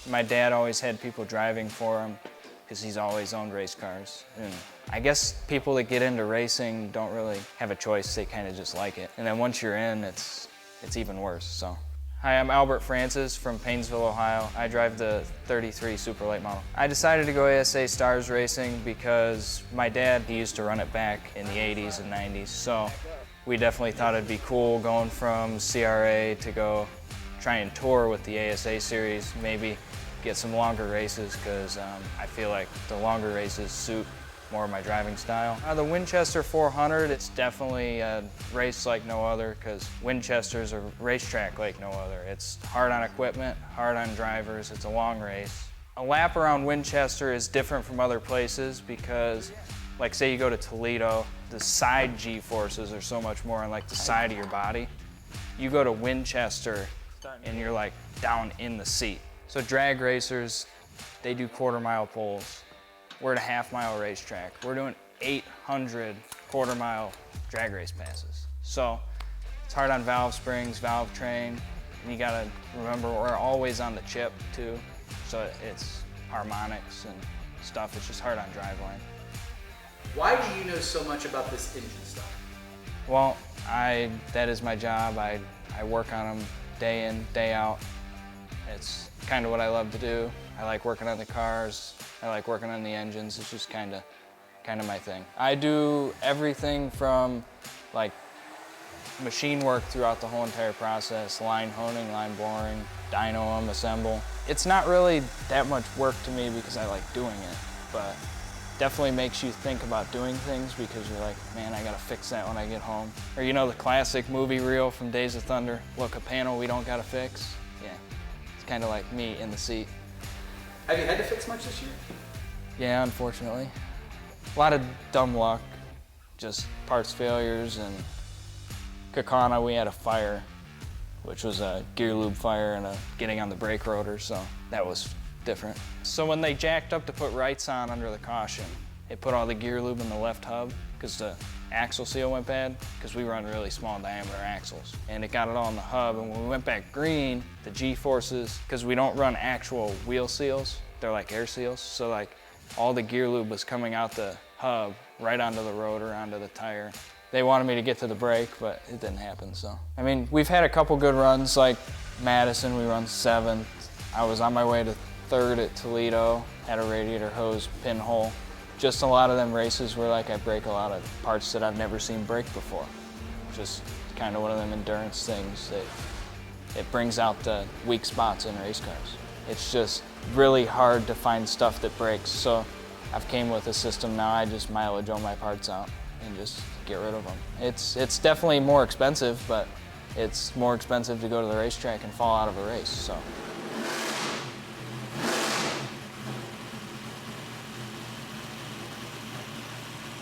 My dad always had people driving for him because he's always owned race cars. And I guess people that get into racing don't really have a choice, they kind of just like it. And then once you're in, it's even worse, so. Hi, I'm Albert Francis from Paynesville, Ohio. I drive the 33 Super Late model. I decided to go ASA Stars Racing because my dad, he used to run it back in the 80s and 90s, so we definitely thought it'd be cool going from CRA to go try and tour with the ASA series, maybe get some longer races because I feel like the longer races suit more of my driving style. The Winchester 400, it's definitely a race like no other because Winchester's a racetrack like no other. It's hard on equipment, hard on drivers, it's a long race. A lap around Winchester is different from other places because, like say you go to Toledo, the side G-forces are so much more on like the side of your body. You go to Winchester and you're like down in the seat. So drag racers, they do quarter-mile poles. We're at a half-mile racetrack. We're doing 800 quarter-mile drag race passes. So it's hard on valve springs, valve train, and you gotta remember we're always on the chip too. So it's harmonics and stuff. It's just hard on driveline. Why do you know so much about this engine stuff? Well, that is my job. I work on them day in, day out. It's kind of what I love to do. I like working on the cars. I like working on the engines. It's just kind of my thing. I do everything from like machine work throughout the whole entire process, line honing, line boring, dyno them, assemble. It's not really that much work to me because I like doing it, but definitely makes you think about doing things because you're like, man, I gotta fix that when I get home. Or you know the classic movie reel from Days of Thunder, look, a panel we don't gotta fix? Yeah, it's kind of like me in the seat. Have you had to fix much this year? Yeah, unfortunately. A lot of dumb luck, just parts failures, and Kakana, we had a fire, which was a gear lube fire and a getting on the brake rotor, so that was different. So when they jacked up to put rights on under the caution, they put all the gear lube in the left hub because the axle seal went bad because we run really small diameter axles. And it got it all in the hub, and when we went back green, the G-forces, because we don't run actual wheel seals, they're like air seals, so like all the gear lube was coming out the hub right onto the rotor, onto the tire. They wanted me to get to the brake, but it didn't happen, so. I mean, we've had a couple good runs, like Madison, we run 7th. I was on my way to 3rd at Toledo, had a radiator hose pinhole. Just a lot of them races where like I break a lot of parts that I've never seen break before. Just kind of one of them endurance things that it brings out the weak spots in race cars. It's just really hard to find stuff that breaks, so I've came with a system now. I just mileage all my parts out and just get rid of them. It's definitely more expensive, but it's more expensive to go to the racetrack and fall out of a race, so.